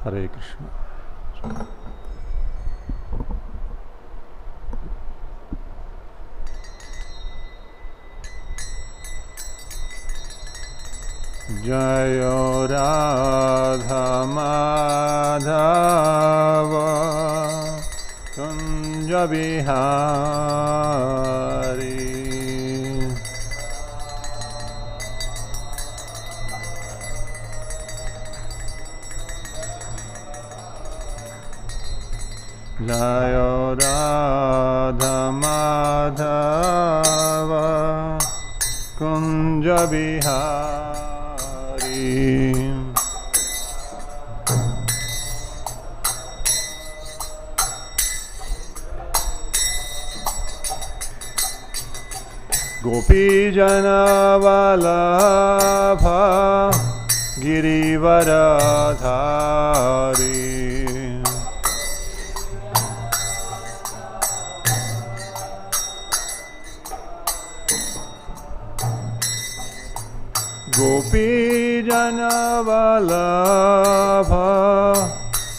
Hare Krishna. Jayo Radha Madhava Kunja Bihari Jayo Radha Madhava Kunja Bihari Gopi Jana Vallabha Girivaradhari Gopi Jana Vallabha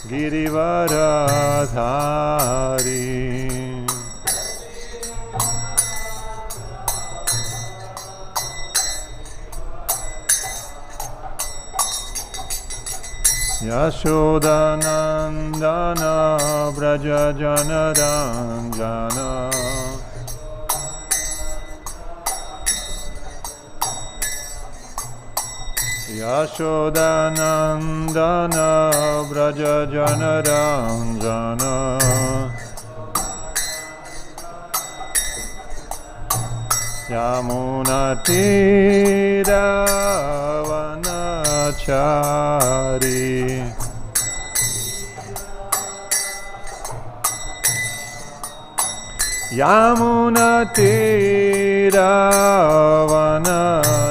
Girivaradhari Yashodanandana Braja Janaranjana Yashodanandana Braja Janaranjana Yamunatira Vanachari Yamunatira Vanachari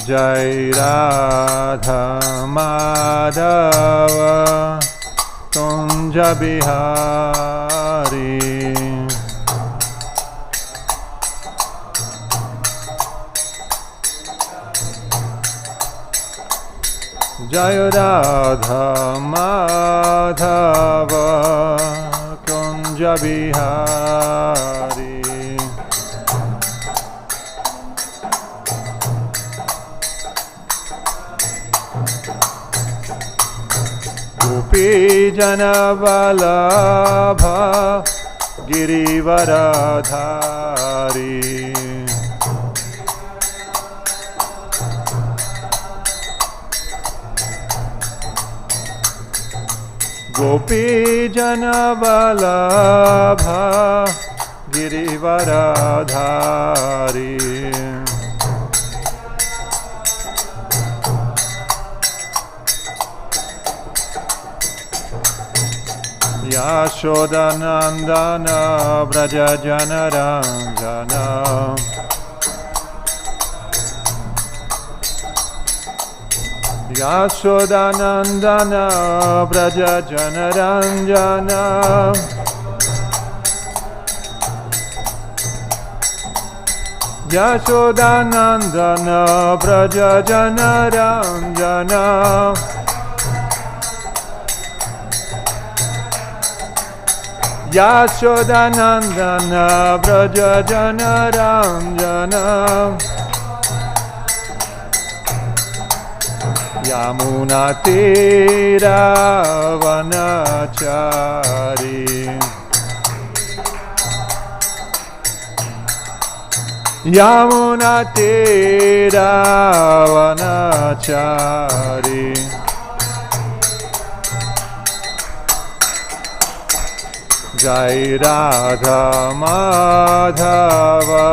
Jai Radha Madhava Kunja Bihari Jai Radha Madhava Kunja Bihari Gopi Jana Vallabha Girivaradhari Gopi Jana Vallabha Girivaradhari Yashodanandana Braja Janaranjana Yashodanandana Braja Janaranjana Yashodanandana Braja Janaranjana Yashodanandana Braja Janaranjana Yamunatira Vanachari Yamunatira Vanachari Jai Radha Madhava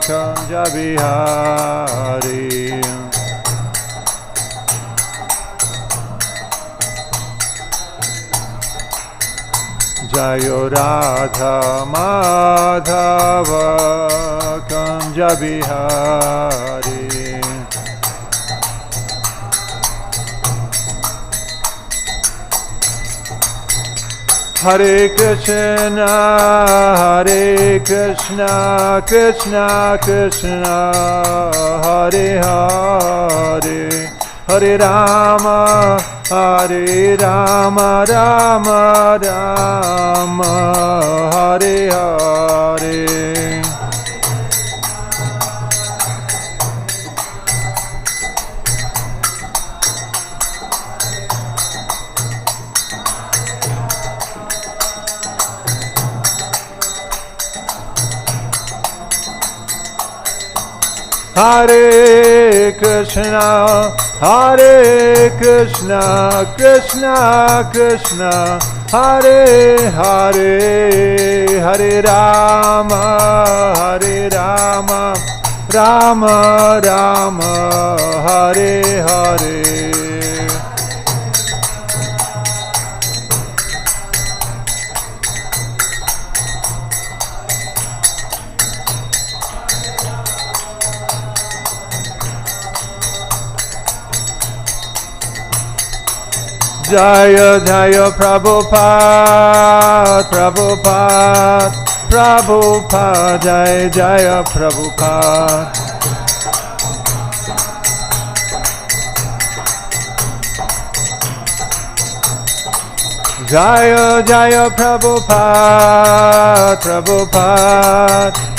Kunja Bihari Jai Radha Madhava Kunja Bihari Hare Krishna, Krishna Krishna, Hare Hare, Hare Rama, Rama Rama, Hare Hare. Hare Krishna, Krishna Krishna, Hare Hare, Hare Rama, Rama Rama, Hare Hare. Jaya Jaya Prabhupada, Prabhupada, Jaya Jaya Prabhupada. Jaya Jaya Prabhupada,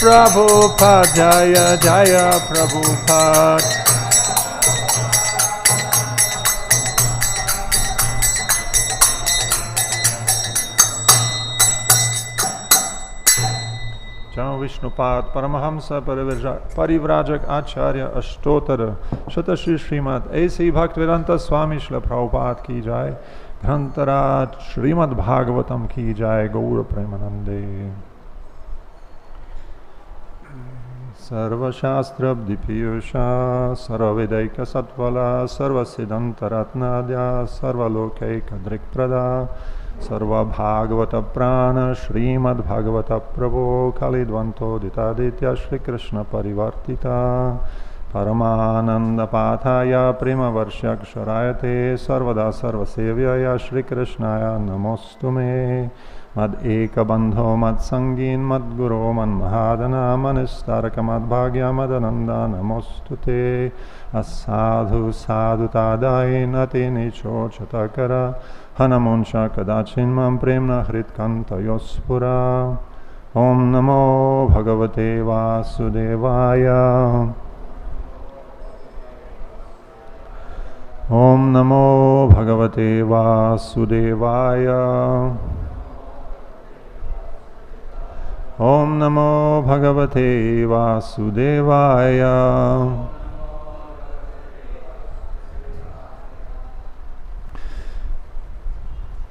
Prabhupada, Jaya Jaya Prabhupada. Vishnupad Paramahamsa Parivrajak Acharya Ashtotara Shata Shri Srimad A.C. Bhaktivedanta Swami Shla Prabhupada Ki Jai Grantaraj Srimad Bhagavatam Ki Jai Gaura Premanande Sarva Shastra Bdipiyusha Sarva Vedaika Satvala Sarva Siddhanta Ratnadya Sarva Lokaika Drikprada Sarva Bhagavata Prana Srimad Bhagavata Prabhu Kalidvanto Ditaditya Shri Krishna Parivartita Paramananda Pathaya Prima Varshaksharayate Sarvada Sarvasevyaya Shri Krishnaya Namostume Mad Eka Bandho Mad Sangin Mad Guru Man Mahadana Manistaraka Mad Bhagya Madananda Namostute Asadhu Sadhu Tadai Nati Nicho Chatakara Hanamunsha Kadachin Mam Premna Hritkanta Yospura Om Namo Bhagavate Vasudevaya Om Namo Bhagavate Vasudevaya Om Namo Bhagavate Vasudevaya.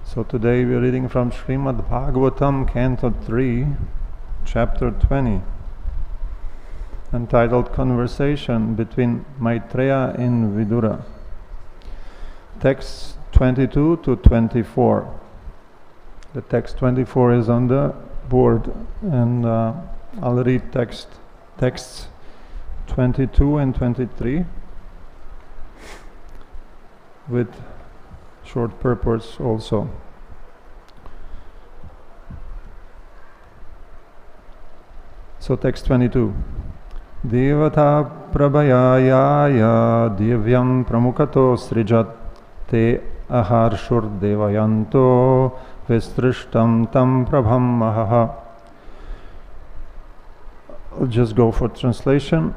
So today we are reading from Srimad Bhagavatam, Canto 3, Chapter 20, entitled Conversation between Maitreya and Vidura. Texts 22 to 24. The text 24 is on the board, and I'll read texts 22 and 23 with short purports also. So text 22. Devatāḥ prabhayā dīvyan pramukhato sṛjat te ahārṣur devayanto visṛṣṭāṁ tam prabhām ahaḥ. I'll just go for translation.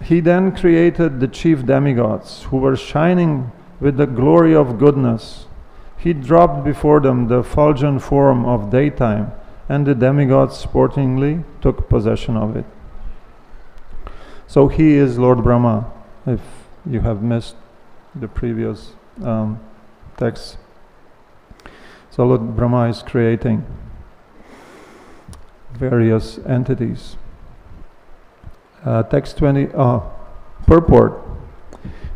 He then created the chief demigods who were shining with the glory of goodness. He dropped before them the effulgent form of daytime, and the demigods sportingly took possession of it. So he is Lord Brahma, if you have missed the previous text. So Lord Brahma is creating various entities. Text 20, Purport.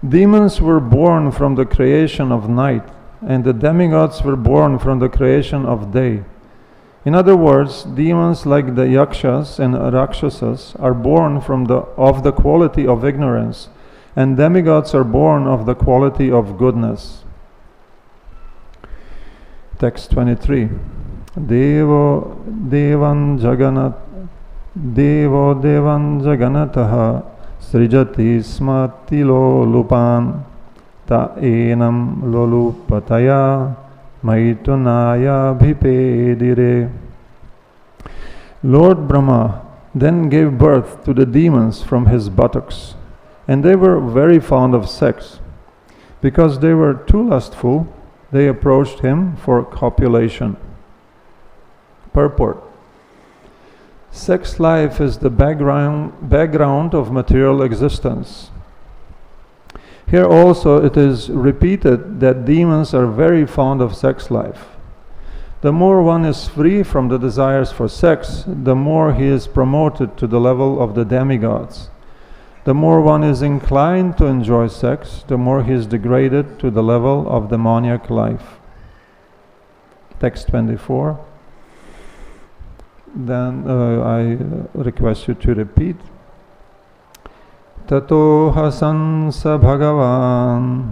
Demons were born from the creation of night, and the demigods were born from the creation of day. In other words, demons like the Yakṣas and Rākṣasas are born of the quality of ignorance, and demigods are born of the quality of goodness. Text 23. Devo devan jaganataha sṛjati smatilo lupan ta enam lolupataya maitunaya bhipedire. Lord Brahma then gave birth to the demons from his buttocks, and they were very fond of sex. Because they were too lustful, they approached him for copulation. Purport. Sex life is the background of material existence. Here also it is repeated that demons are very fond of sex life. The more one is free from the desires for sex, the more he is promoted to the level of the demigods. The more one is inclined to enjoy sex, the more he is degraded to the level of demoniac life. Text 24. Then I request you to repeat. Tato hasansa bhagavan.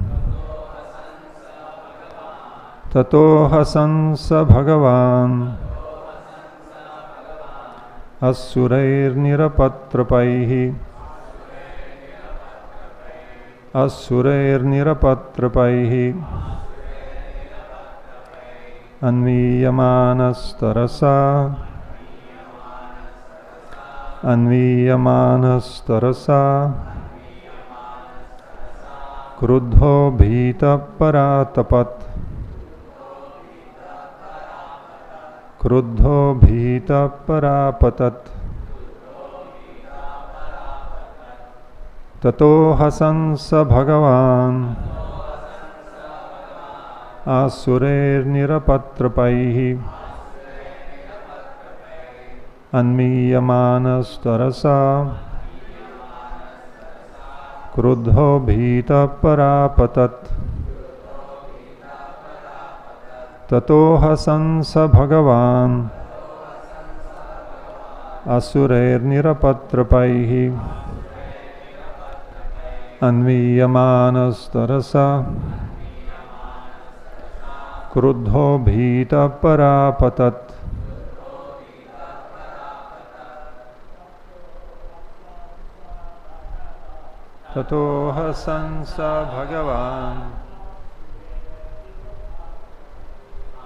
Tato hasansa bhagavan. Asurair nirapatrapaihi. Asurair nirapatrapaihi. Anviyamanastarasa. Anviyamanastarasa. Krudho bhita paratapat. Krudho bhita parapatat. Tato hasansa bhagavan. Asurer nirapatrapaihi. Anmiyamanastarasa. Krudho bhita parapatat. Tato hasansa bhagavan. Asurer nirapatrapaihi. Anviyamanastarasa. Krudho bhita parapatat. Tato hasansa bhagavan.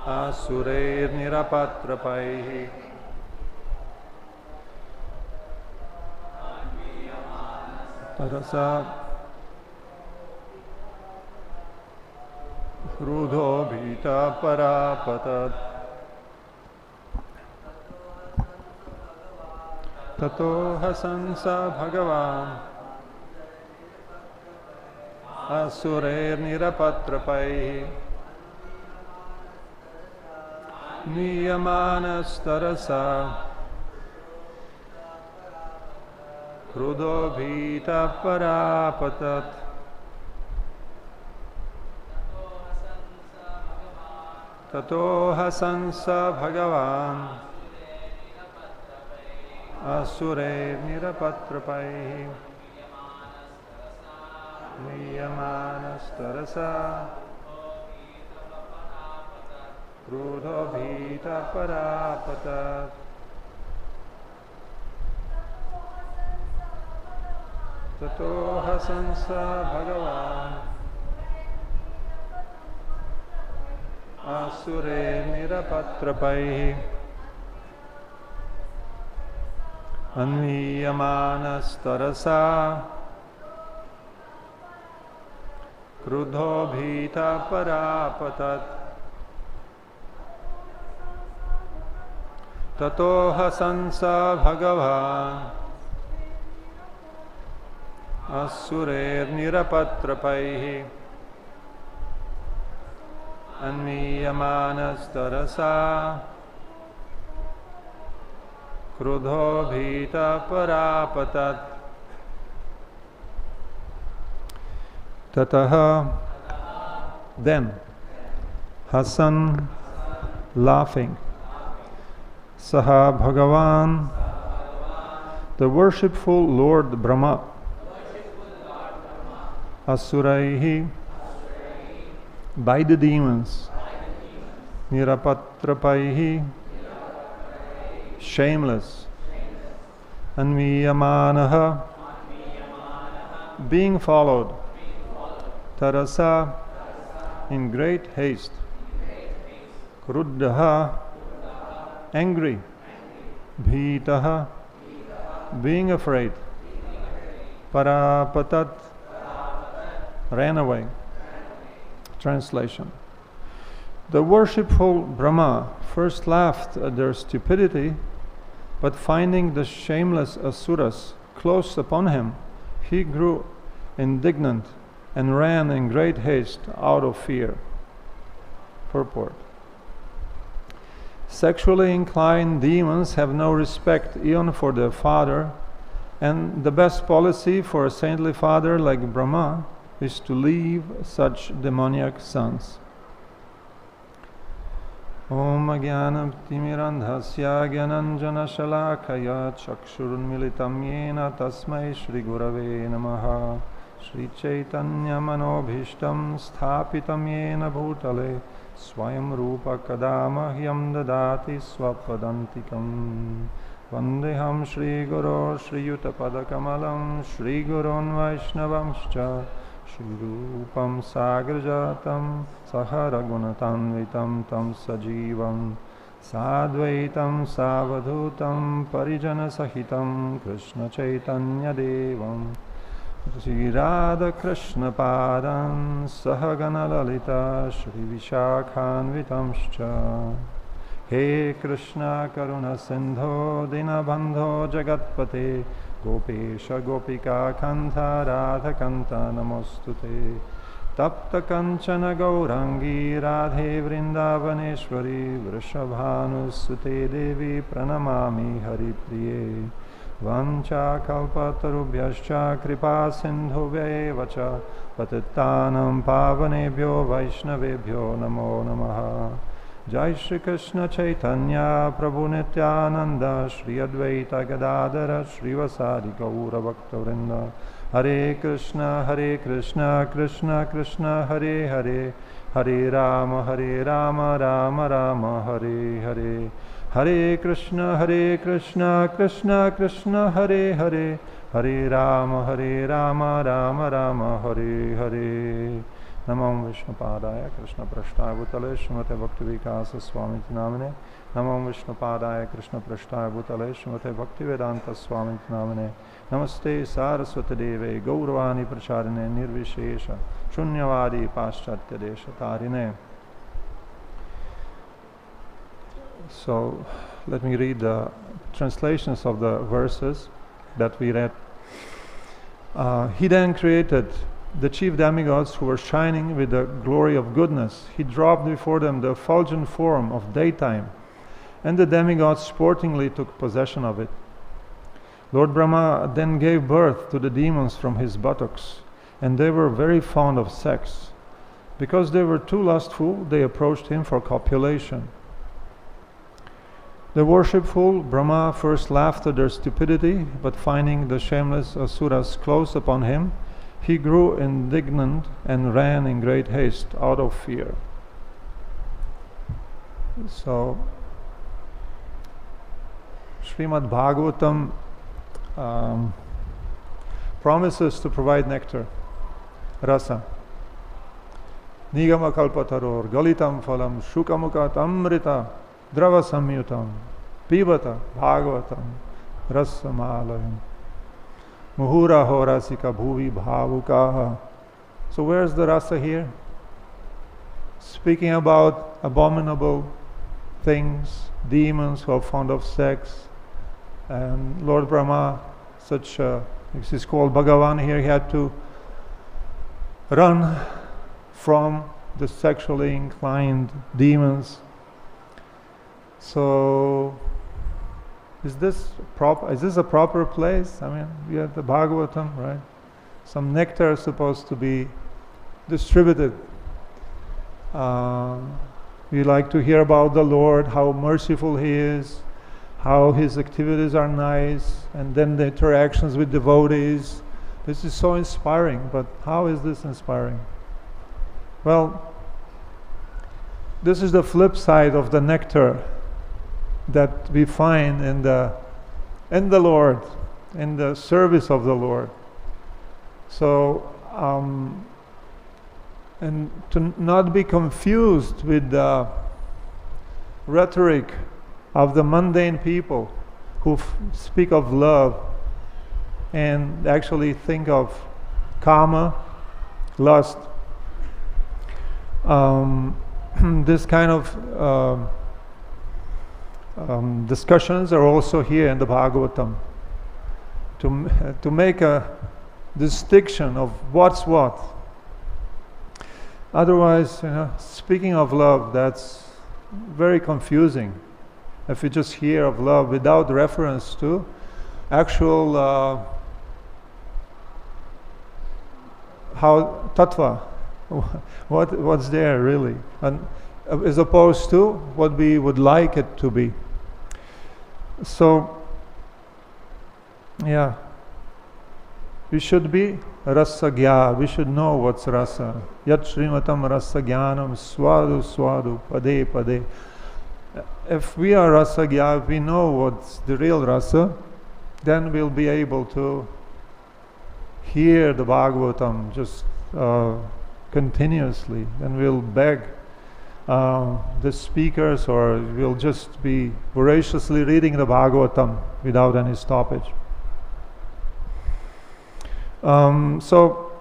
Asurer nirapatrapaihi. Tarasa. Krudho bhita parapatat. Tato hasansa bhagavan. Asurer nirapatrapaihi. Niyamanastarasa. Krudho bhita parapatat. Tato hasansa bhagavan. Asurer nirapatrapaihi. Niyamanastarasa. Krudho bhita parapatat. Tato hasansa bhagavan. Asure nirapatrapaihi. Anviyamanastarasa. Krudho bhita parapatat. Tato hasansa bhagavan. Asurer nirapatrapaihi. Anviyamanastarasa. Krudho bhita parapatat. Tataha, then, Hasan, laughing, Saha Bhagavan, the worshipful Lord Brahma, Asuraihi, by the demons, Nirapatrapaihi, shameless. Anviyamanaha, being followed. Tarasa, in great haste. Kruddhaha, angry. Bhītaha, being afraid. Parapatat, ran away. Translation. The worshipful Brahma first laughed at their stupidity, but finding the shameless asuras close upon him, he grew indignant and ran in great haste out of fear. Purport. Sexually inclined demons have no respect even for their father, and the best policy for a saintly father like Brahma is to leave such demoniac sons. Om Jnanam Timirandhasya Gyananjana Shalakaya Chakshurunmilitam Yena Tasmai Shri Gurave Namaha Shri Chaitanya Manobhishtam Sthapitam Yena Bhutale Swayam Rupa Kadama Hyam Dadati Swapadantikam Vandeham Shri Guru Shri Yutapadakamalam Shri Gurun Vaishnavamscha Shri Rupam Sagrajatam Saharagunatanvitam Tam Sajivam Sadvaitam Savadhutam Parijana Sahitam Krishna Chaitanya Devam Shri Radha Krishna Padan Sahagana Lalita Shri Vishakhanvitamscha He Krishna Karuna Sindho Dinabandho Jagatpate Gopesha Gopika Kanta Radha Kanta Namostute Tapta Kanchana Gaurangi Radhe Vrindavaneshwari Vrishabhanusute Devi Pranamami Haripriye Vancha Kalpatarubhyascha Kripa Sindhuvyevacha Patittanam Pavanebhyo Vaishnavebhyo Namo Namaha Jai Shri Krishna Chaitanya Prabhu Nityananda Shri Advaita Gadadara Shri Vasadi Gaura Bhaktavrinda Hare Krishna Krishna Krishna Hare Hare Hare Rama Rama Rama Hare Hare Hare Krishna Krishna Krishna Hare Hare Hare Rama Rama Rama Hare Hare Namo Vishnupadaya Krishna Prashtaya Bhutale Srimate Bhaktivedanta Swamiti Namine Namo Vishnupadaya Krishna Prashtaya Bhutale Srimate Bhaktivedanta Swamiti Namine Namaste Saraswati Deve Gauravani Pracharine Nirvishesha Shunyavadi Paschatya Desha Tarine. So let me read the translations of the verses that we read. He then created the chief demigods who were shining with the glory of goodness. He dropped before them the effulgent form of daytime, and the demigods sportingly took possession of it. Lord Brahma then gave birth to the demons from his buttocks, and they were very fond of sex. Because they were too lustful, they approached him for copulation. The worshipful Brahma first laughed at their stupidity, but finding the shameless asuras close upon him, he grew indignant and ran in great haste out of fear. So, Srimad Bhagavatam promises to provide nectar, rasa. Nigama kalpataror galitam phalam shukamukhat amrita drava samyutam pibata bhagavatam rasamalayam muhura horasika bhuvi bhavukaha. So where's the rasa here? Speaking about abominable things, demons who are fond of sex, and Lord Brahma, this is called Bhagavan here, he had to run from the sexually inclined demons. So, is this a proper place? I mean, we have the Bhagavatam, right? Some nectar is supposed to be distributed. We like to hear about the Lord, how merciful He is, how His activities are nice, and then the interactions with devotees. This is so inspiring, but how is this inspiring? Well, this is the flip side of the nectar that we find in the Lord, in the service of the Lord. So, and to not be confused with the rhetoric of the mundane people who speak of love and actually think of kama, lust. This kind of discussions are also here in the Bhagavatam to make a distinction of what's what. Otherwise, speaking of love, that's very confusing. If you just hear of love without reference to actual how tattva, what's there really, and as opposed to what we would like it to be. So, yeah, we should be rasagya. We should know what's rasa. Yat shrimatam rasagyanam swadu swadu pade pade. If we are rasagya, if we know what's the real rasa, then we'll be able to hear the Bhagavatam just continuously. Then we'll beg the speakers, or we'll just be voraciously reading the Bhagavatam without any stoppage. So,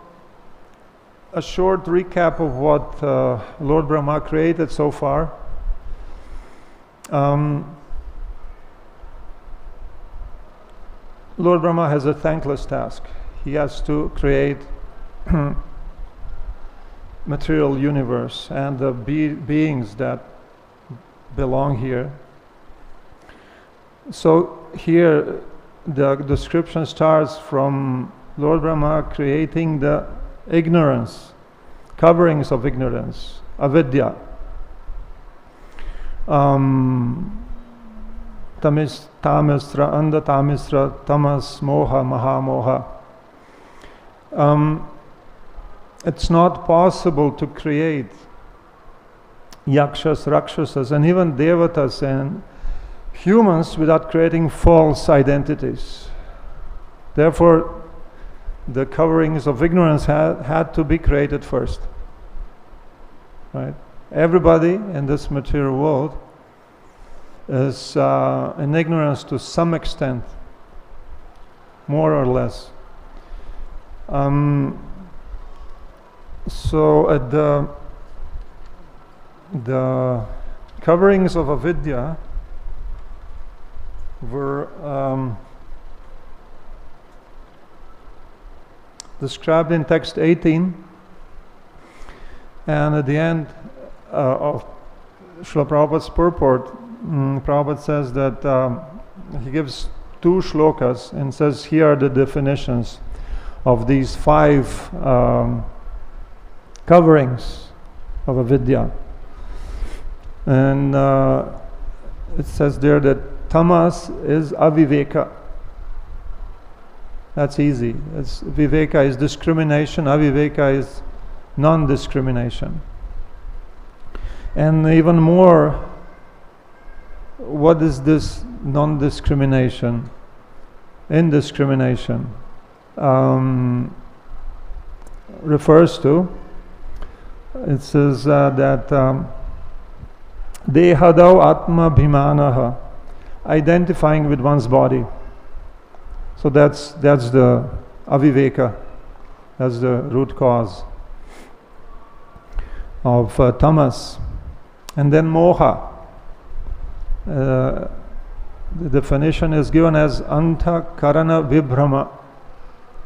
a short recap of what Lord Brahma created so far. Lord Brahma has a thankless task. He has to create material universe and the beings that belong here. So here the description starts from Lord Brahma creating the ignorance, coverings of ignorance, avidya. Tamisra, anda tamisra, tamas, moha, mahamoha. It's not possible to create Yakṣas, Rākṣasas, and even devatas and humans without creating false identities. Therefore, the coverings of ignorance had to be created first. Right? Everybody in this material world is in ignorance to some extent, more or less. So at the coverings of avidya were described in text 18, and at the end of Srila Prabhupada's Purport, Prabhupada says that he gives 2 shlokas and says, here are the definitions of these 5 coverings of avidya. And it says there that tamas is aviveka. That's easy. Viveka is discrimination, aviveka is non-discrimination. And even more, what is this non-discrimination, indiscrimination refers to? It says that dehadau atma bhimanaha, identifying with one's body. So that's the aviveka, that's the root cause of tamas. And then moha. The definition is given as antakarana vibhrama.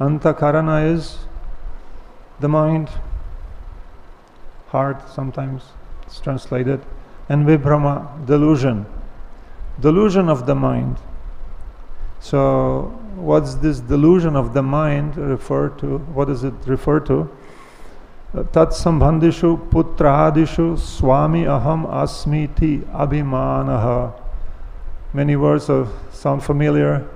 Antakarana is the mind, heart sometimes it's translated, and vibhrama, delusion of the mind. So what's this delusion of the mind refer to? What does it refer to? Tat sambandhishu putrahadishu swami aham asmiti abhimanaha. Many words sound familiar.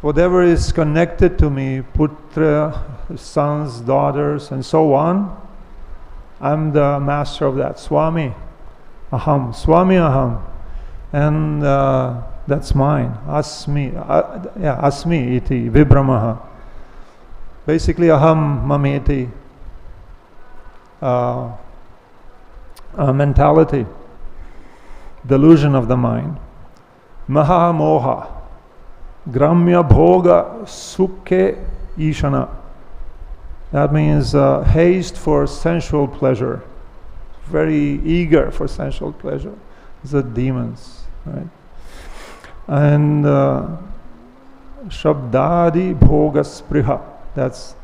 Whatever is connected to me, putra, sons, daughters, and so on, I'm the master of that. Swami aham, swami aham. and that's mine. Asmi, asmi iti vibhramaha. Basically, aham mameti mentality, delusion of the mind. Maha moha, gramya bhoga sukhe ishana. That means haste for sensual pleasure, very eager for sensual pleasure. These are demons, right? And shabdadi bhoga spriha. That's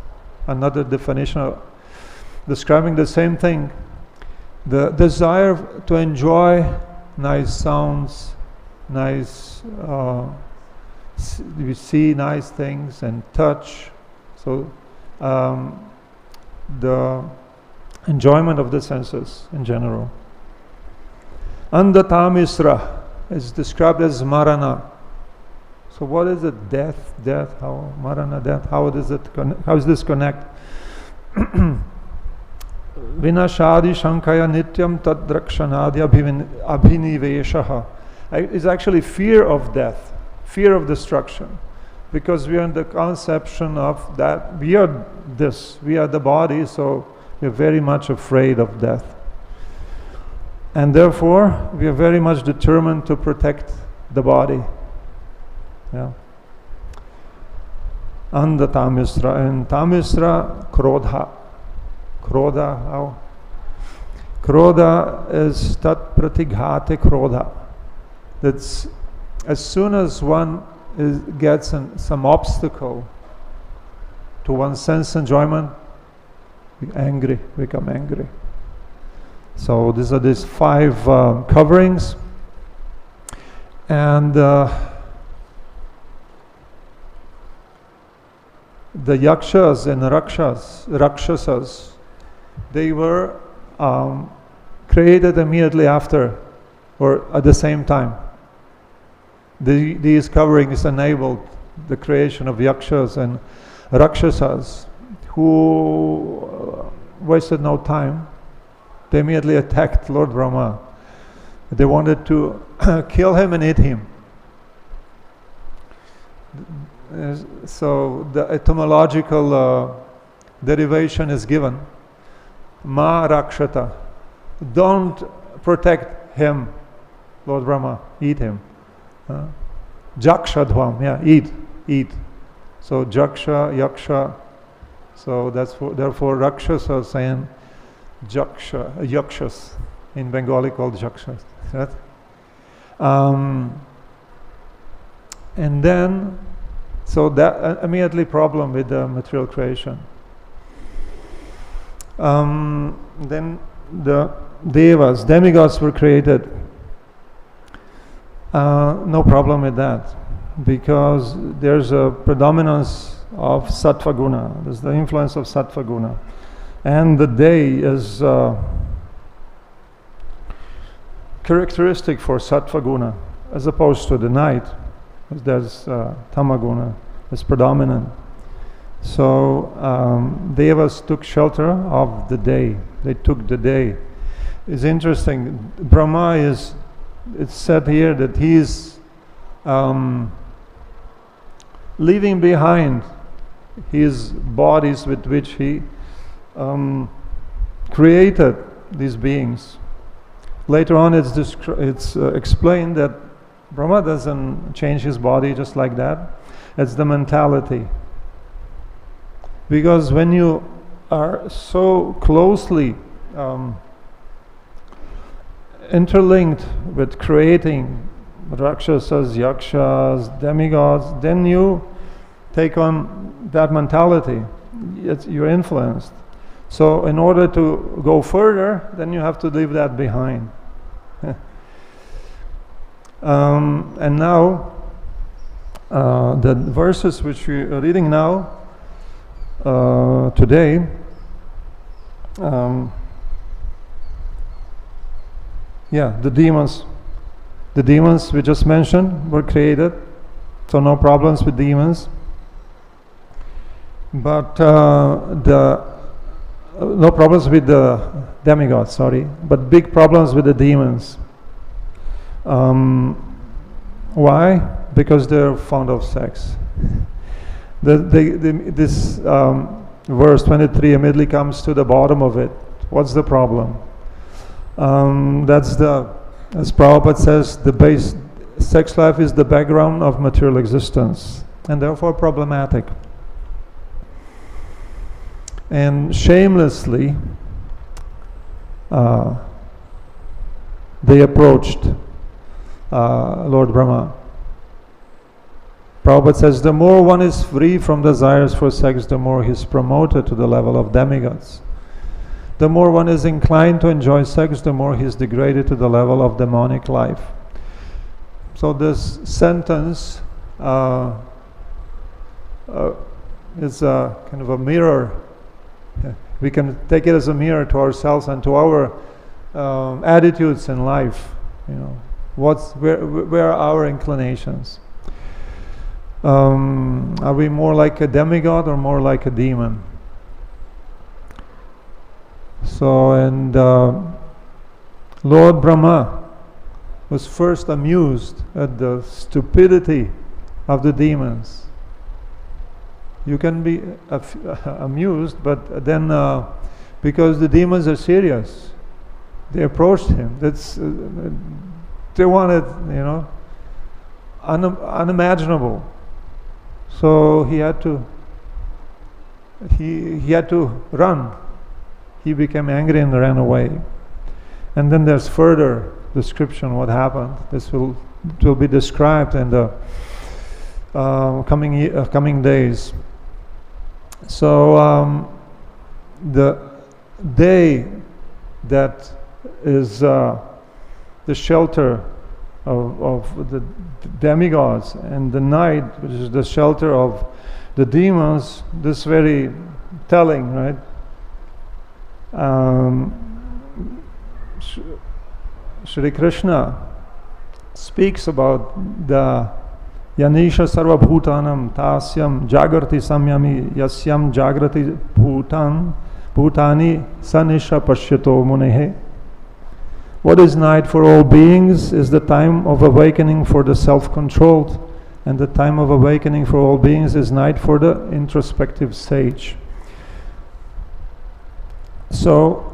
another definition of describing the same thing. The desire to enjoy nice sounds, nice, we see nice things and touch. So the enjoyment of the senses in general. Andatamisra is described as marana. So what is it? Death, how marana, death, how does this connect? Vinashadi shankaya nityam tadrakṣanadi abhiniveshaha. It's actually fear of death, fear of destruction, because we are in the conception of that we are this, we are the body, so we are very much afraid of death. And therefore, we are very much determined to protect the body. Yeah. And the tamisra, and tamisra, krodha. Krodha, how? Krodha is tat pratighate krodha. That's as soon as one gets some obstacle to one's sense enjoyment, become angry. So these are these 5 coverings, and the Yakṣas and Rākṣasas, they were created immediately after, or at the same time. These coverings enabled the creation of Yakṣas and Rākṣasas, who wasted no time. They immediately attacked Lord Brahma. They wanted to kill him and eat him. So the etymological derivation is given. Ma rakshata. Don't protect him, Lord Brahma. Eat him. Jakshadhvam. Yeah, eat. So Jaksha, Yaksha. So therefore Rakshasa saying Yakṣas, in Bengali called Yakṣas. Right? And then, so that immediately problem with the material creation. Then the devas, demigods were created. No problem with that, because there's a predominance of sattva guna. There's the influence of sattva guna. And the day is characteristic for sattva guna, as opposed to the night, as there's tamaguna is predominant. So devas took shelter of the day. They took the day. It's interesting. Brahma it's said here that he is leaving behind his bodies with which he created these beings. Later on it's explained that Brahma doesn't change his body just like that. It's the mentality. Because when you are so closely interlinked with creating Rākṣasas, Yakṣas, demigods, then you take on that mentality. You're influenced. So in order to go further, then you have to leave that behind. And now, the verses which we are reading now, today, the demons we just mentioned were created, so no problems with demons. But no problems with the demigods, but big problems with the demons. Why? Because they're fond of sex. This verse 23 immediately comes to the bottom of it. What's the problem? As Prabhupada says, sex life is the background of material existence, and therefore problematic. And shamelessly, they approached Lord Brahma. Prabhupada says, the more one is free from desires for sex, the more he is promoted to the level of demigods. The more one is inclined to enjoy sex, the more he is degraded to the level of demonic life. So this sentence is a kind of a mirror. We can take it as a mirror to ourselves and to our attitudes in life. Where are our inclinations? Are we more like a demigod or more like a demon? So, and Lord Brahma was first amused at the stupidity of the demons. You can be amused, but then because the demons are serious, they approached him. They wanted, unimaginable. So he had to run. He became angry and ran away. And then there's further description what happened. This will be described in the coming days. So the day that is the shelter of the demigods, and the night which is the shelter of the demons, this very telling, right? Shri Krishna speaks about the Yanisha sarva bhutanam tasyam jagrati samyami yasyam jagrati bhutani sanisha pashyato munehe. What is night for all beings is the time of awakening for the self-controlled, and the time of awakening for all beings is night for the introspective sage. So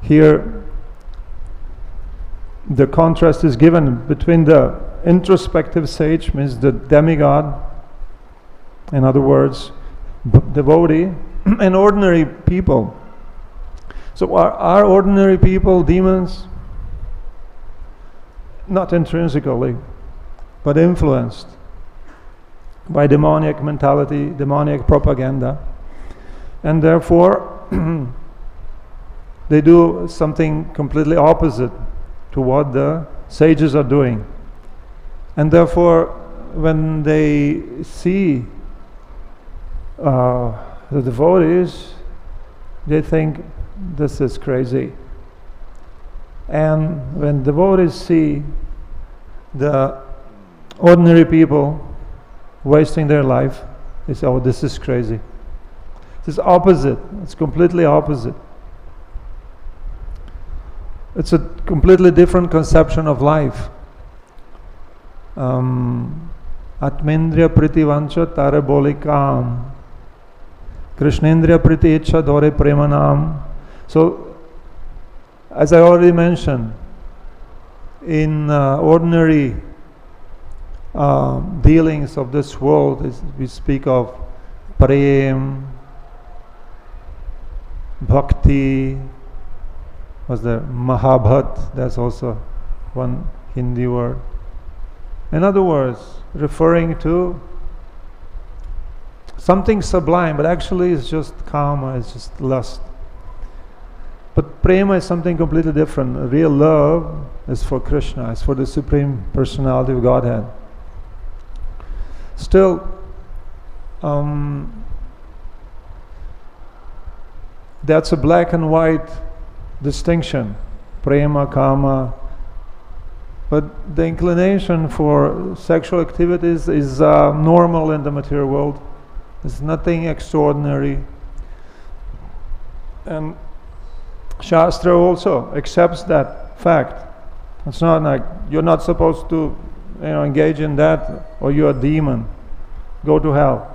here the contrast is given between the introspective sage, means the demigod, in other words, devotee, and ordinary people. So are ordinary people demons? Not intrinsically, but influenced by demoniac mentality, demoniac propaganda, and therefore they do something completely opposite to what the sages are doing. And therefore, when they see the devotees, they think this is crazy. And when devotees see the ordinary people wasting their life, they say, oh, this is crazy. This is opposite. It's completely opposite. It's a completely different conception of life. Atmendriya priti vancha tare bolikam. Krishnendriya priti ichha dore premanam. So, as I already mentioned, in ordinary dealings of this world, we speak of prem, bhakti, was there mahabhat, that's also one Hindi word. In other words, referring to something sublime, but actually it's just kama, it's just lust. But prema is something completely different. Real love is for Krishna, it's for the Supreme Personality of Godhead. Still, that's a black and white distinction, prema, kama. But the inclination for sexual activities is normal in the material world. There's nothing extraordinary. And Shastra also accepts that fact. It's not like you're not supposed to, engage in that, or you're a demon. Go to hell.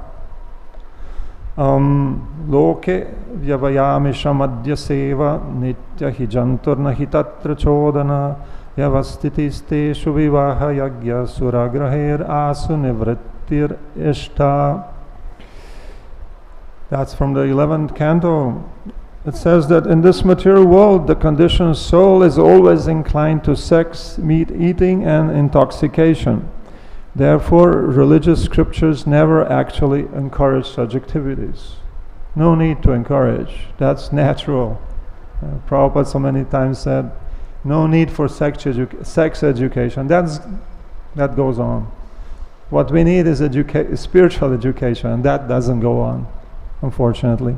Loke vyavayamisha madhya seva nitya hijanturna hitatra chodana yavastitisteshu vivaha yagya suragraher asu nivrittir ishta. That's from the 11th canto. It says that in this material world, the conditioned soul is always inclined to sex, meat eating, and intoxication. Therefore, religious scriptures never actually encourage such activities. No need to encourage. That's natural. Prabhupada so many times said, no need for sex education. That goes on. What we need is spiritual education, and that doesn't go on, unfortunately.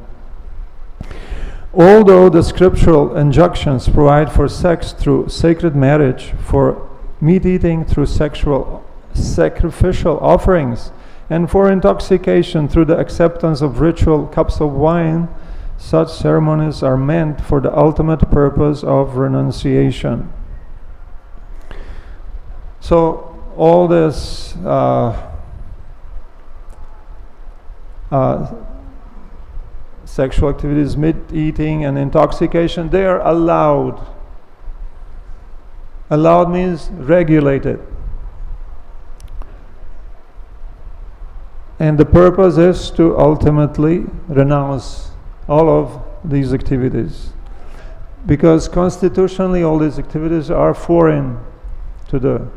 Although the scriptural injunctions provide for sex through sacred marriage, for meat eating through sacrificial offerings, and for intoxication through the acceptance of ritual cups of wine, such ceremonies are meant for the ultimate purpose of renunciation. So all this sexual activities, meat eating and intoxication, they are allowed. Allowed means regulated. And the purpose is to ultimately renounce all of these activities. Because constitutionally all these activities are foreign to the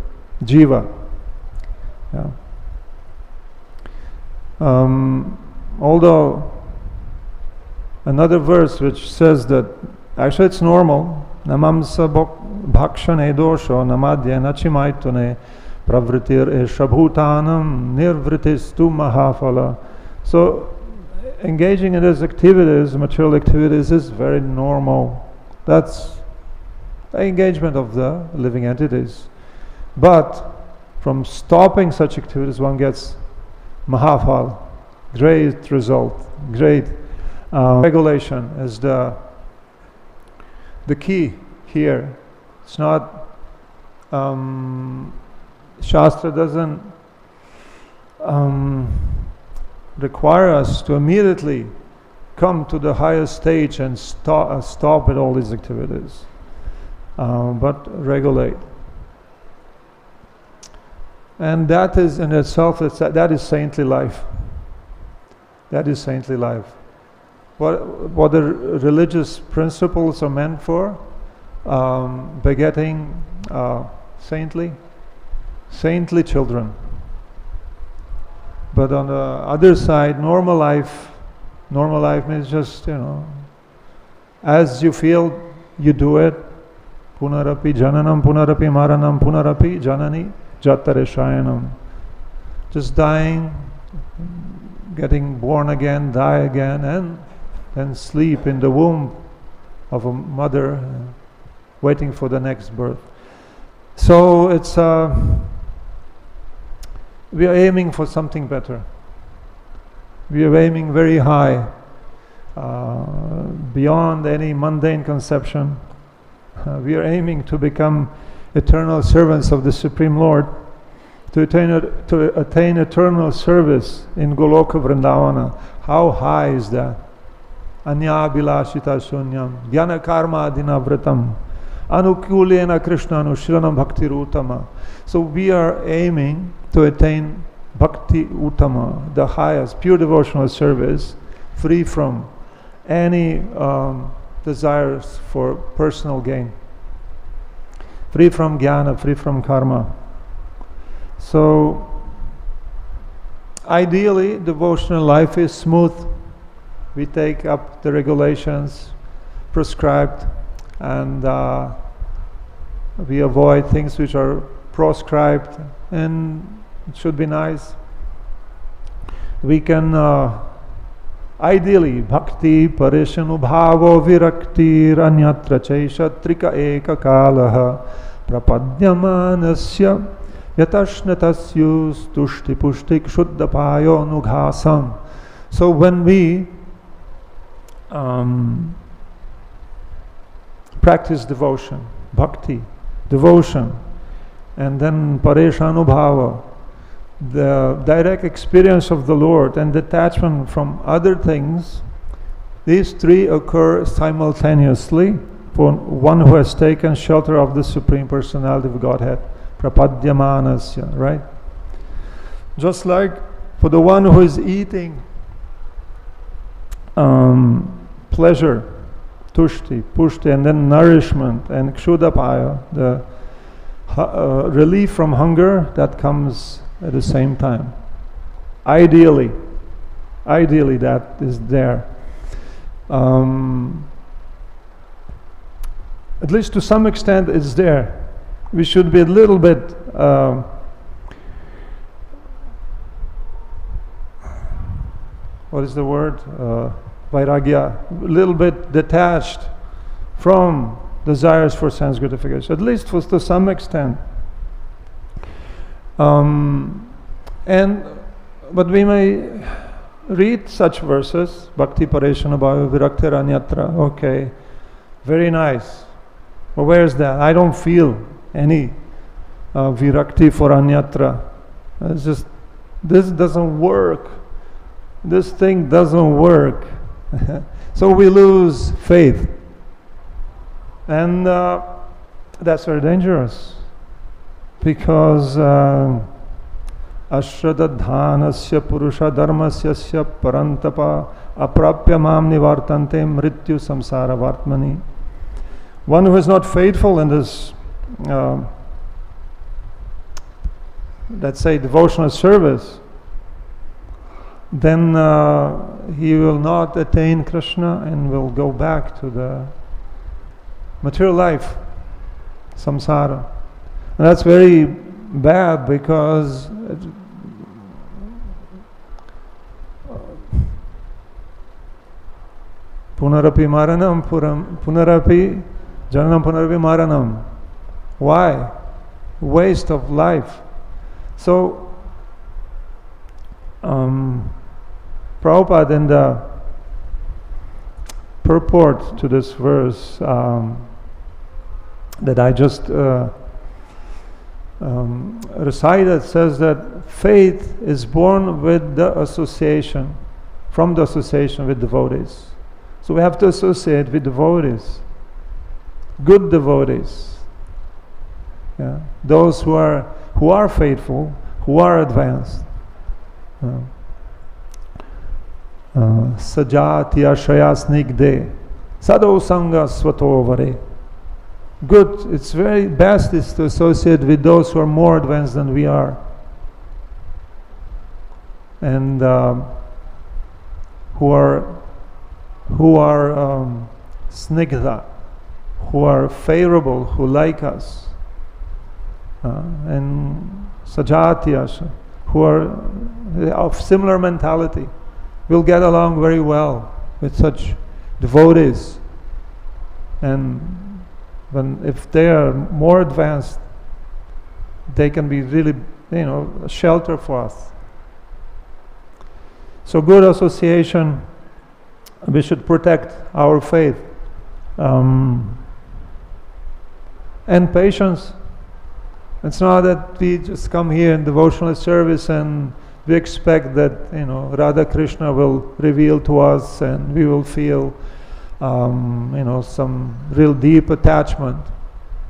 jiva. Yeah. Although another verse which says that actually it's normal, namamsa bhakshane dosho namadye nachimaitune pravritir eshabhutanam nirvritis-tu mahafala. So engaging in these activities, material activities, is very normal. That's the engagement of the living entities. But from stopping such activities one gets mahafal, great result, great regulation is the key here. It's not Shastra doesn't require us to immediately come to the highest stage and stop with all these activities, but regulate. And that is in itself, that is saintly life. That is saintly life. What the religious principles are meant for, begetting saintly children. But on the other side, normal life means just, as you feel, you do it. Punarapi jananam, punarapi maranam, punarapi janani jatare shayanam. Just dying, getting born again, die again, and then sleep in the womb of a mother, waiting for the next birth. So it's we are aiming for something better. We are aiming very high, beyond any mundane conception. We are aiming to become eternal servants of the Supreme Lord, to attain eternal service in Goloka Vrindavana. How high is that? Anya bilashita shunyam jnana karma adinavratam anukulena krishna anushranam bhakti utama. So we are aiming to attain bhakti utama, the highest pure devotional service, free from any desires for personal gain, free from jnana, free from karma. So ideally devotional life is smooth. We take up the regulations prescribed, and we avoid things which are proscribed, and it should be nice. We can ideally bhakti parishanubhavo viraktir anyatra chaishatrika eka kalaha prapadyamanasya yatashnatasyu tushti pushtik shuddhapayo nughasam. So when we practice devotion, bhakti, devotion, and then pareshanubhava, the direct experience of the Lord and detachment from other things. These three occur simultaneously for one who has taken shelter of the Supreme Personality of Godhead, prapadyamanasya, right? Just like for the one who is eating pleasure, tushti, pushti, and then nourishment, and kshudapaya, the relief from hunger that comes at the same time. Ideally that is there. At least to some extent it's there. We should be a little bit what is the word? Vairagya, a little bit detached from desires for sense gratification, at least to some extent. But we may read such verses, Bhakti Pareshanabhava Viraktir Anyatra, okay, very nice. But where is that? I don't feel any Virakti for Anyatra. It's just, this doesn't work. This thing doesn't work. So we lose faith. And that's very dangerous. Because ashradadhanasya purusha dharmasya parantapa aprapya mam nivartante mrityu samsara vartmani. One who is not faithful in this, let's say, devotional service, then he will not attain Krishna and will go back to the material life, samsara. And that's very bad because punarapi maranam punarapi jananam punarapi maranam. Why? Waste of life. So Prabhupada in the purport to this verse that I just recited says that faith is born with the association, from the association with devotees. So we have to associate with devotees, good devotees, yeah, those who are faithful, who are advanced. Sṛjat yashaya snigde sadho sanga svatovare. Good, it's very best is to associate with those who are more advanced than we are, and who are snigdha, who are favorable, who like us, and sṛjat, who are of similar mentality. We'll get along very well with such devotees, and if they are more advanced, they can be really, a shelter for us. So good association, we should protect our faith. And patience. It's not that we just come here in devotional service and we expect that, Radha Krishna will reveal to us and we will feel some real deep attachment.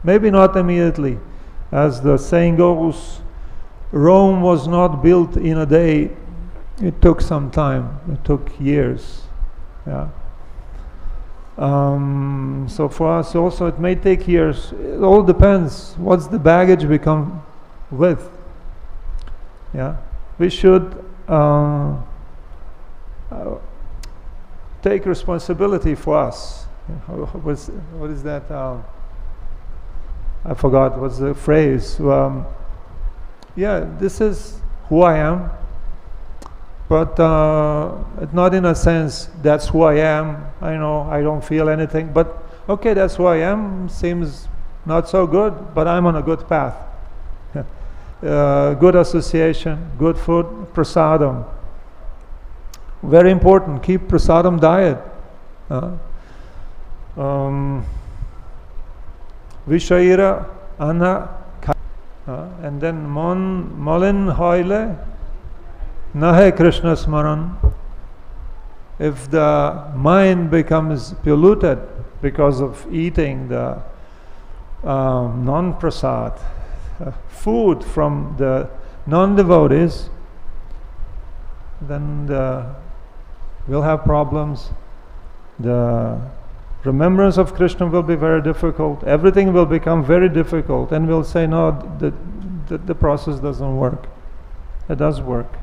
Maybe not immediately. As the saying goes, Rome was not built in a day. It took some time. It took years. Yeah. So for us also it may take years. It all depends. What's the baggage we come with? Yeah. We should take responsibility for us. What is that? I forgot. What's the phrase? This is who I am, but not in a sense that's who I am. I know I don't feel anything, but okay, that's who I am. Seems not so good, but I'm on a good path. Good association, good food, prasadam. Very important, keep prasadam diet. Vishaira ana and then Molin hoile nahe Krishna smaran. If the mind becomes polluted because of eating the non-prasad, food from the non-devotees, then we'll have problems. The remembrance of Krishna will be very difficult. Everything will become very difficult, and we'll say, no, the process doesn't work. It does work.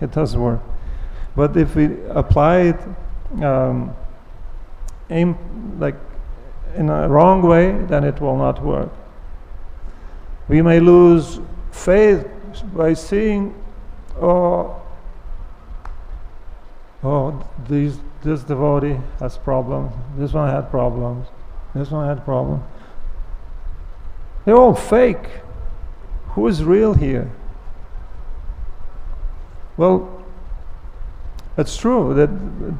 It does work. But if we apply it like in a wrong way, then it will not work. We may lose faith by seeing, this devotee has problems, this one had problems, this one had problems. They're all fake. Who is real here? Well, it's true that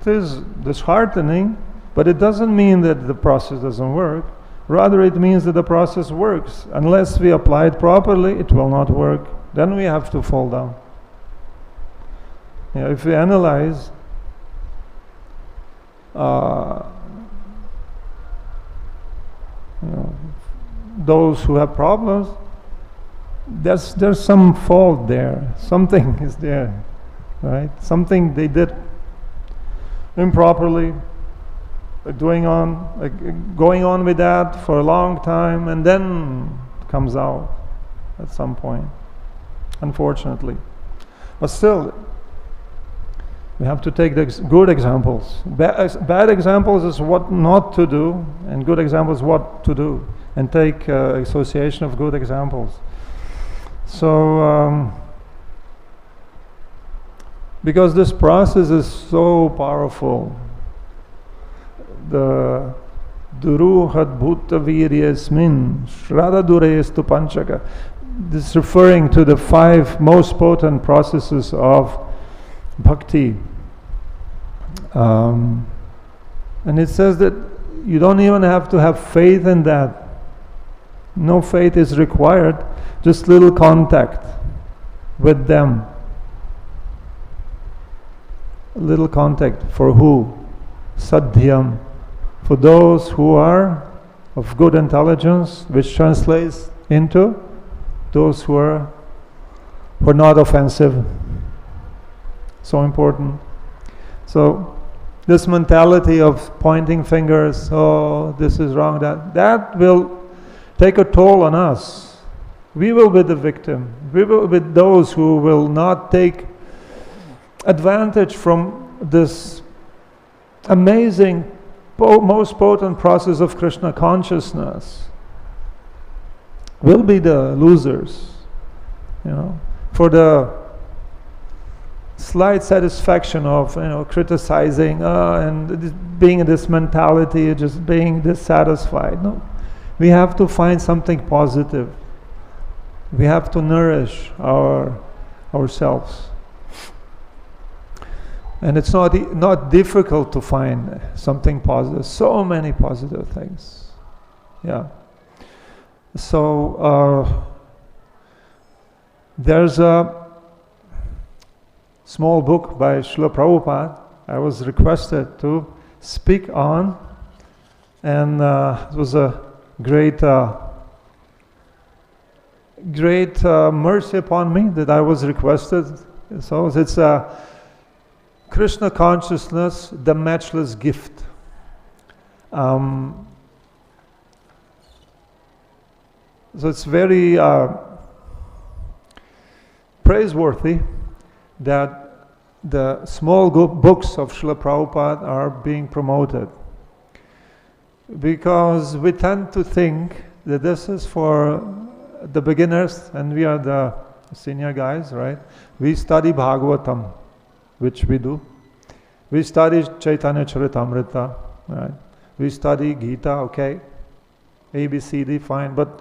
it is disheartening, but it doesn't mean that the process doesn't work. Rather, it means that the process works. Unless we apply it properly, it will not work. Then we have to fall down. If we analyze those who have problems, there's some fault there. Something is there, right? Something they did improperly, going on with that for a long time, and then it comes out at some point, unfortunately. But still, we have to take the good examples. Bad examples is what not to do, and good examples what to do, and take association of good examples. So, because this process is so powerful, the duruhat bhuta viryasmin shrada durestu panchaka. This is referring to the 5 most potent processes of bhakti. And it says that you don't even have to have faith in that. No faith is required, just little contact with them. Little contact for who? Sadhyam. For those who are of good intelligence, which translates into those who are not offensive. So important. So this mentality of pointing fingers, this is wrong, that will take a toll on us. We will be the victim. We will be those who will not take advantage from this amazing, most potent process of Krishna consciousness. We'll be the losers, for the slight satisfaction of criticizing and being in this mentality, just being dissatisfied. No, we have to find something positive. We have to nourish ourselves. And it's not difficult to find something positive. So many positive things. Yeah. So there's a small book by Srila Prabhupada I was requested to speak on, and it was a great mercy upon me that I was requested. So it's Krishna consciousness, the matchless gift. So it's very praiseworthy that the small books of Srila Prabhupada are being promoted, because we tend to think that this is for the beginners and we are the senior guys, right? We study Bhagavatam, which we do. We study Chaitanya Charitamrita, right? We study Gita, okay? A, B, C, D, fine. But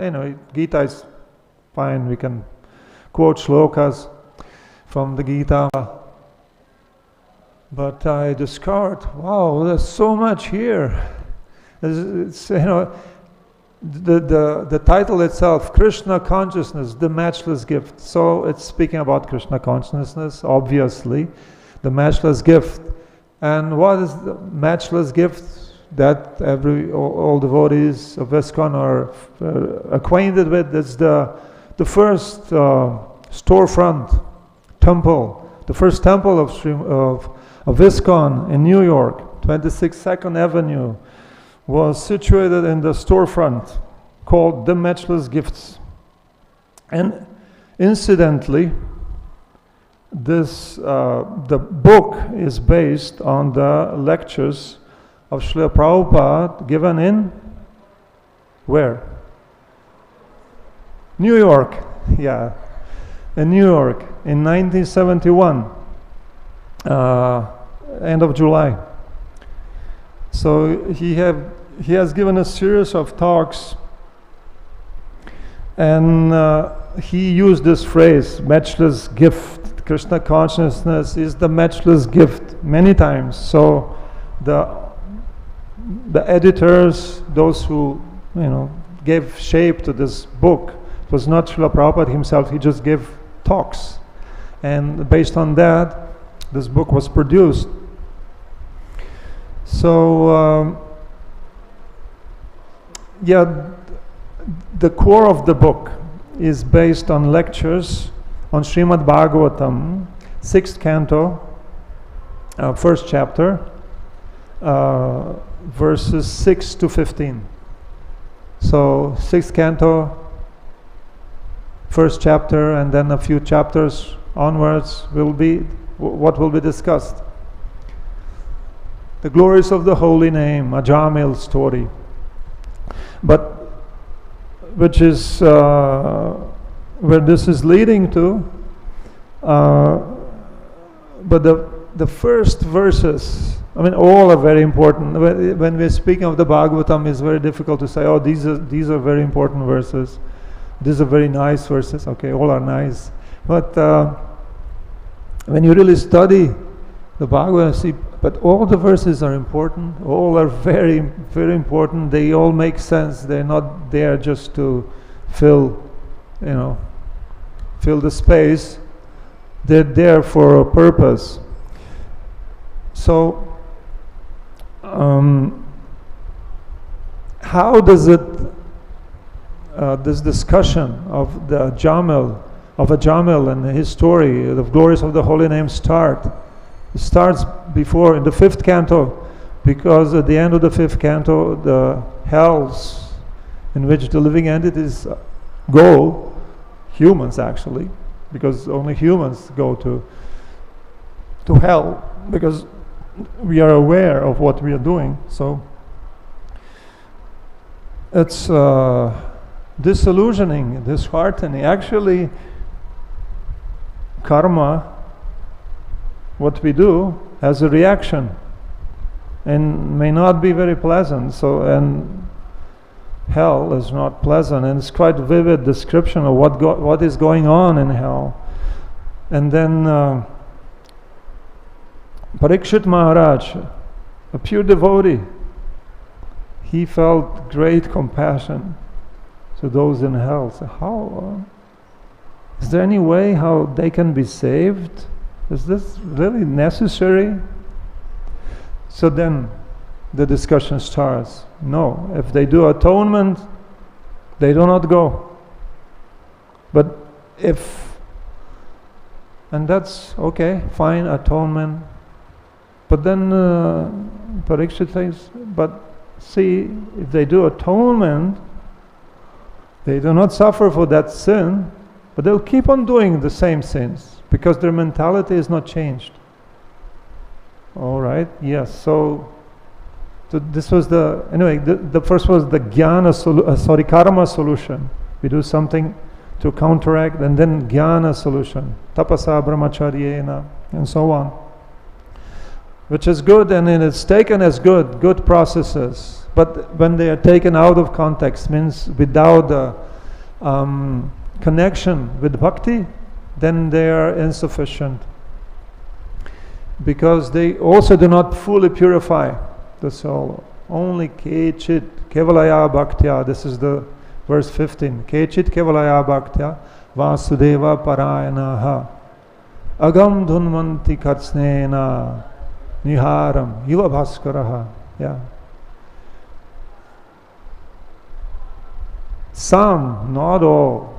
Gita is fine. We can quote shlokas from the Gita. But I discovered, wow, there's so much here. It's the title itself, Krishna consciousness, the matchless gift. So it's speaking about Krishna consciousness, obviously, the matchless gift. And what is the matchless gift that all devotees of ISKCON are acquainted with? It's the first storefront temple, the first temple of ISKCON in New York, 22nd Avenue, was situated in the storefront called The Matchless Gifts. And incidentally, the book is based on the lectures of Srila Prabhupada given in where? New York, yeah, in New York in 1971, end of July. So he has given a series of talks, and he used this phrase, matchless gift. Krishna consciousness is the matchless gift many times. So the editors, those who gave shape to this book, it was not Srila Prabhupada himself. He just gave talks, and based on that, this book was produced. So the core of the book is based on lectures on Srimad Bhagavatam, 6th canto, 1st chapter, verses 6 to 15. So 6th canto, 1st chapter, and then a few chapters onwards will be what will be discussed. The glories of the holy name, a Jamil story, but which is where this is leading to. But the first verses, all are very important. When we're speaking of the Bhagavatam, it's very difficult to say, oh, these are very important verses. These are very nice verses. Okay, all are nice. But when you really study the Bhagavatam, see, but all the verses are important. All are very, very important. They all make sense. They're not there just to fill the space. They're there for a purpose. So, how does this discussion of the Jamil, and his story, the glories of the holy name start? It starts before, in the 5th canto, because at the end of the 5th canto, the hells in which the living entities go, humans actually, because only humans go to hell, because we are aware of what we are doing. So it's disillusioning, disheartening. Actually, karma, what we do, has a reaction and may not be very pleasant. So, and hell is not pleasant, and it's quite vivid description of what is going on in hell. And then Parikshit Maharaj, a pure devotee, he felt great compassion to those in hell. So how is there any way how they can be saved? Is this really necessary? So then the discussion starts. No, if they do atonement, they do not go. But and that's okay, fine, atonement. But then Parikshit says, but see, if they do atonement, they do not suffer for that sin, but they'll keep on doing the same sins because their mentality is not changed. All right, yes, so this was the first was the karma solution. We do something to counteract, and then jnana solution, tapasa brahmacharyena, and so on, which is good, and it's taken as good processes. But when they are taken out of context, means without the connection with bhakti, then they are insufficient, because they also do not fully purify the soul. only kechit kevalaya bhaktya, this is the verse 15, kechit kevalaya bhaktya vasudeva parayanaha agam dhunvanti katsnena niharam yuva bhaskaraha. Yeah. Some, not all,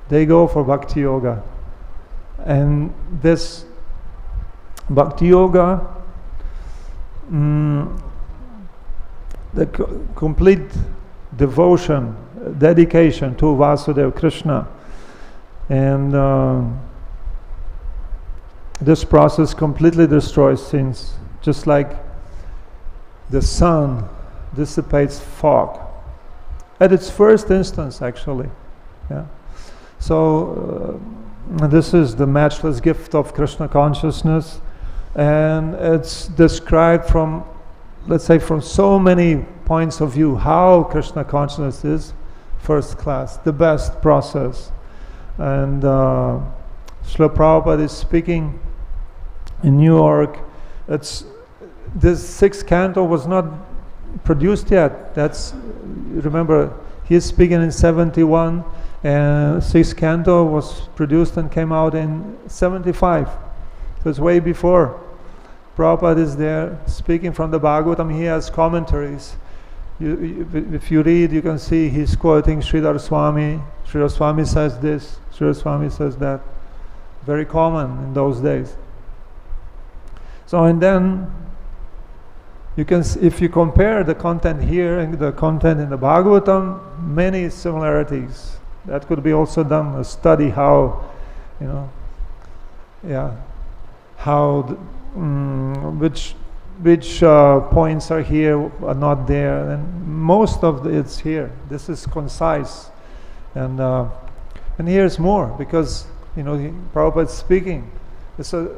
they go for bhakti yoga. And this bhakti yoga, the complete devotion, dedication to Vasudeva Krishna, and this process completely destroys sins, just like the sun dissipates fog at its first instance, actually. Yeah. So this is the matchless gift of Krishna consciousness, and it's described from, let's say, from so many points of view how Krishna consciousness is first class, the best process. And Srila Prabhupada is speaking in New York. This sixth canto was not produced yet. Remember, he is speaking in 71, and sixth canto was produced and came out in 75. So it's way before. Prabhupada is there speaking from the Bhagavatam. He has commentaries. If you read, you can see he's quoting Sridhar Swami. Sridhar Swami says this, Sridhar Swami says that. Very common in those days. So, and then you can, if you compare the content here and the content in the Bhagavatam, many similarities. That could be also done, a study how, how, which points are here, are not there, and most of it's here. This is concise, and here's more, because Prabhupada is speaking. So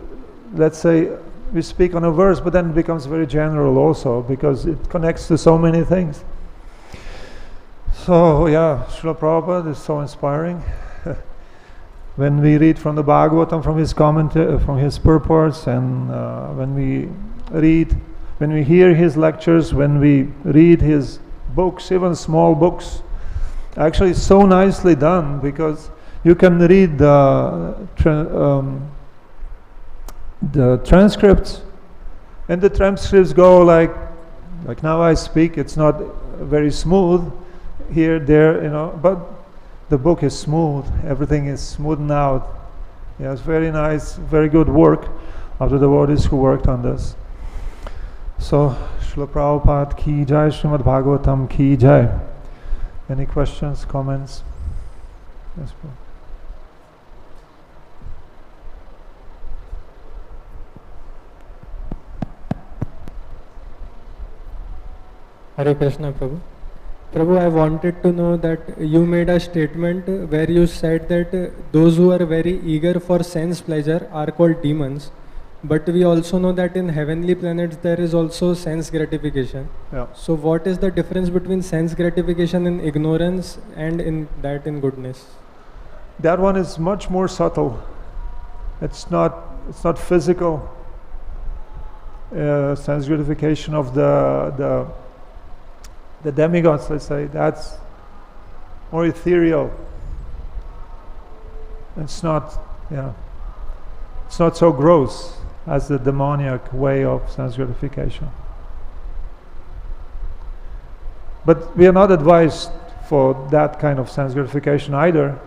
let's say we speak on a verse, but then it becomes very general also, because it connects to so many things. So yeah, Srila Prabhupada is so inspiring. When we read from the Bhagavatam, from his commentary, from his purports, and when we hear his lectures, when we read his books, even small books, actually it's so nicely done, because you can read the transcripts, and the transcripts go like now I speak. It's not very smooth here, there, but the book is smooth. Everything is smoothened out. Yeah, it's very nice, very good work of the devotees who worked on this. So, Srila Prabhupada ki jai, Srimad Bhagavatam ki jai. Any questions, comments? Yes, please. Hare Krishna, Prabhu. Prabhu, I wanted to know that you made a statement where you said that those who are very eager for sense pleasure are called demons. But we also know that in heavenly planets there is also sense gratification. Yeah. So what is the difference between sense gratification in ignorance and in goodness? That one is much more subtle. It's not physical. Sense gratification of the demigods, let's say, that's more ethereal. It's not so gross as the demoniac way of sense gratification. But we are not advised for that kind of sense gratification either.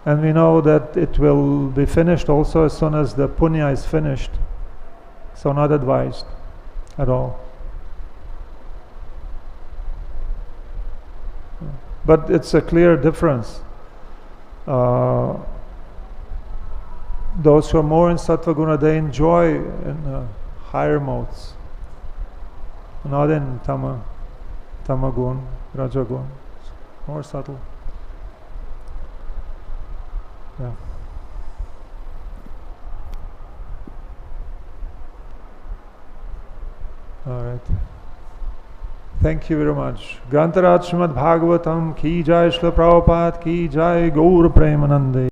And we know that it will be finished also as soon as the punya is finished. So not advised at all. But it's a clear difference. Those who are more in Sattva Guna, they enjoy in higher modes, not in Tamagun, Rajagun. It's more subtle. Yeah. All right. Thank you very much. Grantaraj Srimad Bhagavatam ki jai, Srila Prabhupada ki jai, Gaur Premanande.